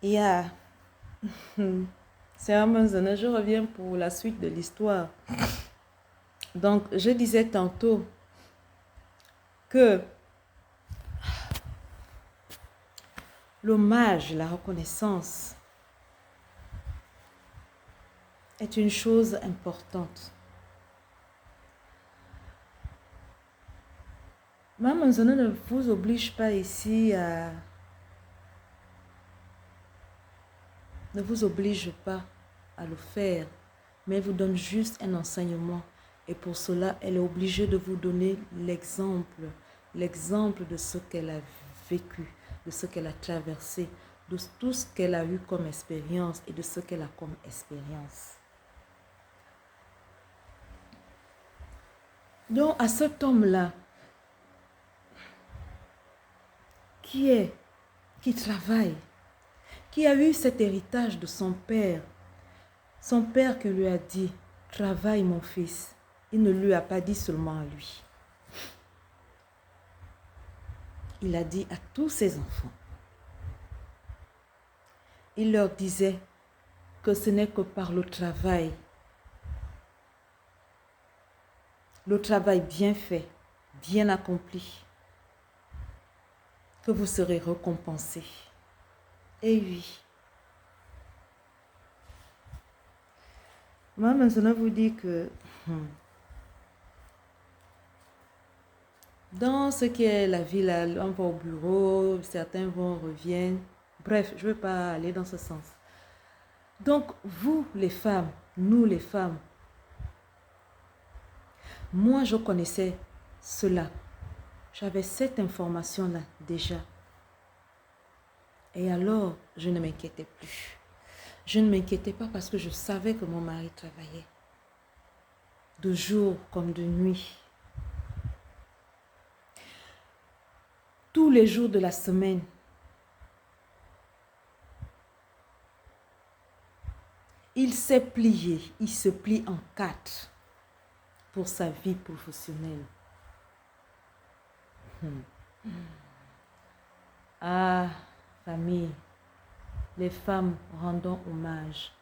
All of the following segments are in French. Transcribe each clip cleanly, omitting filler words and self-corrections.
Yeah. C'est un Manzana, je reviens pour la suite de l'histoire. Donc, je disais tantôt que l'hommage, la reconnaissance est une chose importante. Maman Manzana ne vous oblige pas ici à... ne vous oblige pas à le faire, mais vous donne juste un enseignement. Et pour cela, elle est obligée de vous donner l'exemple de ce qu'elle a vécu, de ce qu'elle a traversé, de tout ce qu'elle a eu comme expérience et de ce qu'elle a comme expérience. Donc, à cet homme-là, qui travaille, qui a eu cet héritage de son père qui lui a dit, travaille mon fils. Il ne lui a pas dit seulement à lui. Il a dit à tous ses enfants. Il leur disait que ce n'est que par le travail bien fait, bien accompli, que vous serez récompensés. Et oui. Moi, maintenant, vous dis que dans ce qui est la vie, là, on va au bureau, certains vont, reviennent. Bref, je ne veux pas aller dans ce sens. Donc, vous, les femmes, nous, les femmes, moi, je connaissais cela. J'avais cette information-là déjà. Et alors, je ne m'inquiétais plus. Je ne m'inquiétais pas parce que je savais que mon mari travaillait. De jour comme de nuit. Tous les jours de la semaine. Il s'est plié. Il se plie en 4 pour sa vie professionnelle. Ah, famille, les femmes, rendons hommage.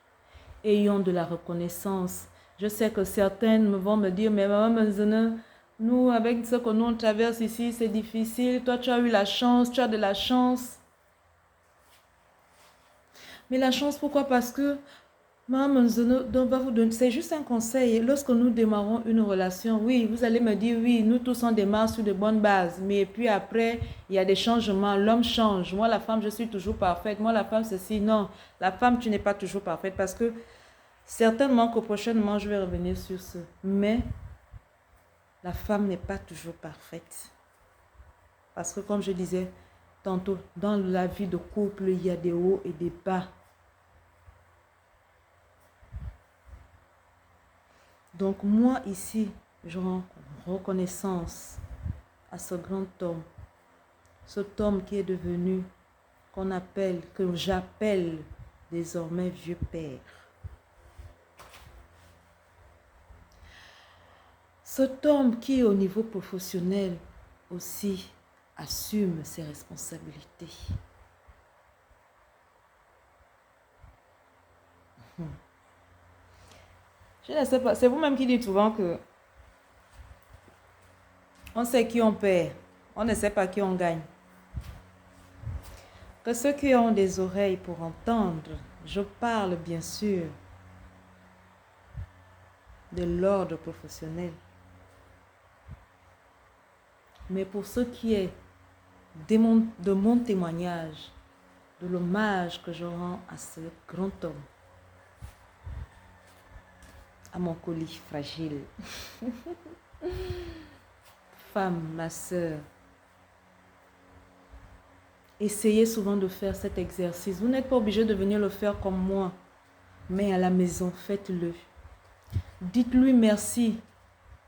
Ayons de la reconnaissance. Je sais que certaines vont me dire, mais maman Manzana, nous, avec ce que nous on traverse ici, c'est difficile. Toi, tu as eu la chance, tu as de la chance. Mais la chance, pourquoi? Parce que maman Manzana va vous donner, c'est juste un conseil. Lorsque nous démarrons une relation, oui, vous allez me dire, oui, nous tous on démarre sur de bonnes bases. Mais puis après, il y a des changements. L'homme change. Moi, la femme, je suis toujours parfaite. Moi, la femme, ceci. Non, la femme, tu n'es pas toujours parfaite parce que certainement que prochainement, je vais revenir sur ce. Mais la femme n'est pas toujours parfaite. Parce que comme je disais tantôt, dans la vie de couple, il y a des hauts et des bas. Donc moi ici, je rends reconnaissance à ce grand homme. Cet homme qui est devenu, que j'appelle désormais vieux père. Cet homme qui au niveau professionnel aussi assume ses responsabilités. Je ne sais pas, c'est vous-même qui dites souvent que on sait qui on perd, on ne sait pas qui on gagne. Que ceux qui ont des oreilles pour entendre, je parle bien sûr de l'ordre professionnel. Mais pour ce qui est de mon témoignage, de l'hommage que je rends à ce grand homme, à mon colis fragile, femme, ma soeur, essayez souvent de faire cet exercice. Vous n'êtes pas obligé de venir le faire comme moi, mais à la maison, faites-le. Dites-lui merci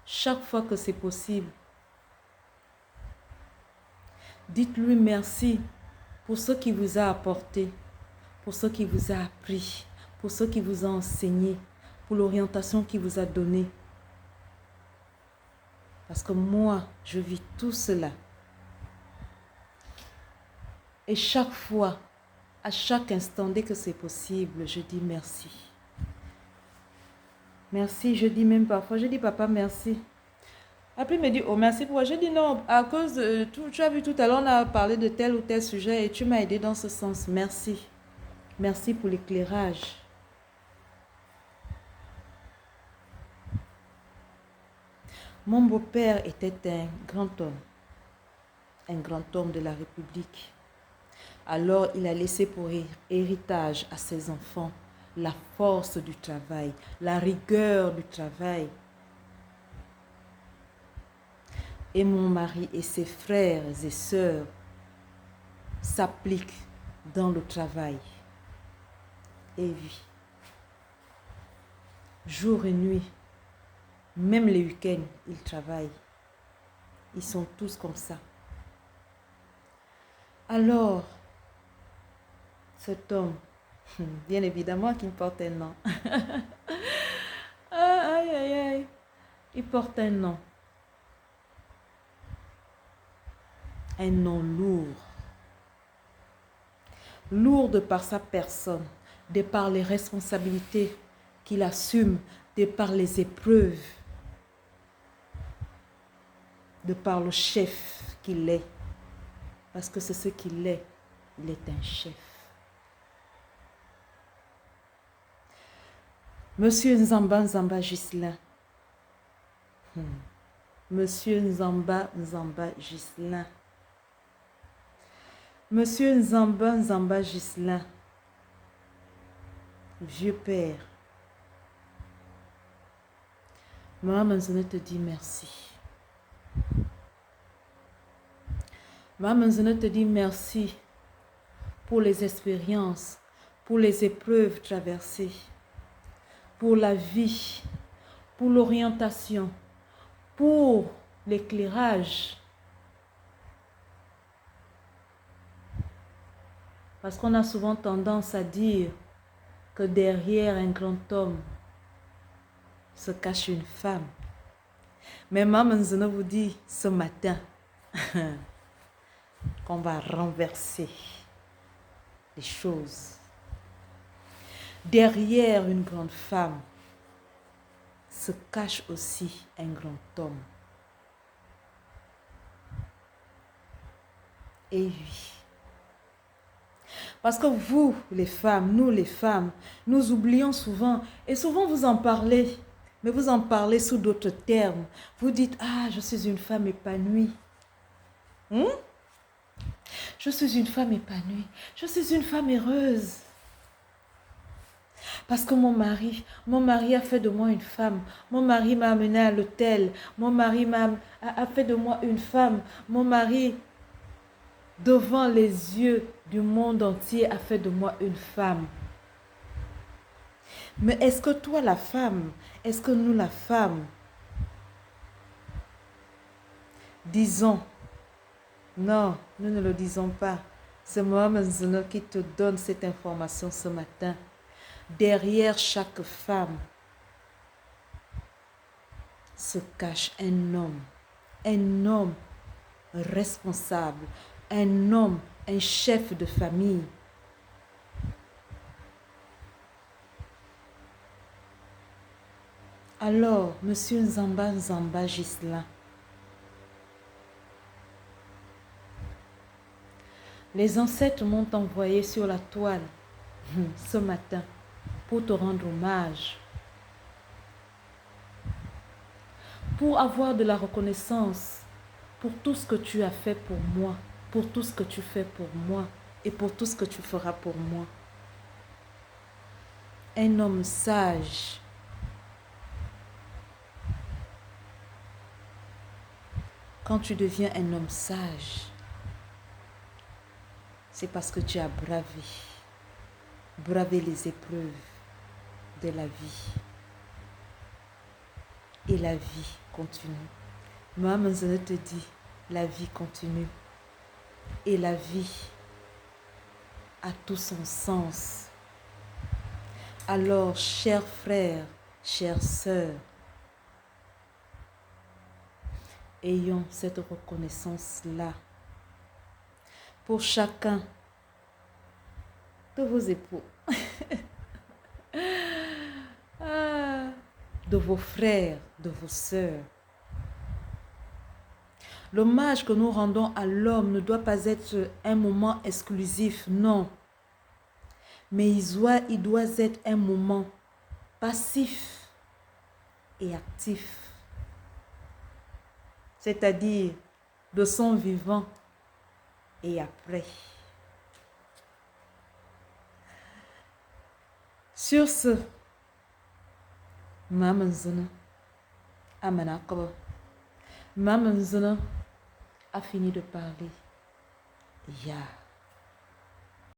chaque fois que c'est possible. Dites-lui merci pour ce qu'il vous a apporté, pour ce qu'il vous a appris, pour ce qu'il vous a enseigné, pour l'orientation qu'il vous a donnée. Parce que moi, je vis tout cela. Et chaque fois À chaque instant, dès que c'est possible, je dis merci. Merci, je dis même parfois, je dis papa merci. Après, il me dit, oh merci pour moi. Je dis non, à cause de tout, tu as vu tout à l'heure, on a parlé de tel ou tel sujet et tu m'as aidé dans ce sens. Merci. Merci pour l'éclairage. Mon beau-père était un grand homme de la République. Alors, il a laissé pour héritage à ses enfants la force du travail, la rigueur du travail. Et mon mari et ses frères et sœurs s'appliquent dans le travail. Et oui, jour et nuit, même les week-ends, ils travaillent. Ils sont tous comme ça. Alors, cet homme, bien évidemment qu'il porte un nom. Aïe, aïe, aïe. Il porte un nom. Un nom lourd. Lourd de par sa personne, de par les responsabilités qu'il assume, de par les épreuves, de par le chef qu'il est. Parce que c'est ce qu'il est. Il est un chef. Monsieur Nzamba Nzamba Ghislain. Monsieur Nzamba Nzamba Ghislain. Monsieur Nzamba Nzamba Ghislain. Vieux père. Maman Nzone te dit merci. Maman Nzone te dit merci pour les expériences, pour les épreuves traversées, pour la vie, pour l'orientation, pour l'éclairage. Parce qu'on a souvent tendance à dire que derrière un grand homme se cache une femme. Mais Maman Nzone vous dit ce matin qu'on va renverser les choses. Derrière une grande femme se cache aussi un grand homme. Et oui. Parce que vous, les femmes, nous les femmes, nous oublions souvent, et souvent vous en parlez, mais vous en parlez sous d'autres termes. Vous dites, ah, je suis une femme épanouie. Je suis une femme épanouie. Je suis une femme heureuse. Parce que mon mari a fait de moi une femme. Mon mari m'a amené à l'hôtel. Mon mari a fait de moi une femme. Mon mari, devant les yeux du monde entier, a fait de moi une femme. Mais est-ce que toi, la femme, est-ce que nous, la femme, disons, non, nous ne le disons pas. C'est Maman Nzone qui te donne cette information ce matin. Derrière chaque femme se cache un homme responsable, un homme, un chef de famille. Alors, Monsieur Nzamba Nzamba Ghislain, les ancêtres m'ont envoyé sur la toile ce matin pour te rendre hommage, pour avoir de la reconnaissance pour tout ce que tu as fait pour moi, pour tout ce que tu fais pour moi et pour tout ce que tu feras pour moi. Un homme sage. Quand tu deviens un homme sage, c'est parce que tu as bravé les épreuves de la vie. Et la vie continue. Maman Nzone te dit, la vie continue. Et la vie a tout son sens. Alors, chers frères, chères sœurs, ayons cette reconnaissance-là pour chacun de vos époux, de vos frères, de vos sœurs. L'hommage que nous rendons à l'homme ne doit pas être un moment exclusif, non. Mais il doit être un moment passif et actif. C'est-à-dire de son vivant et après. Sur ce, Maman Zona, Amanakobo, Maman Zona a fini de parler. Ya.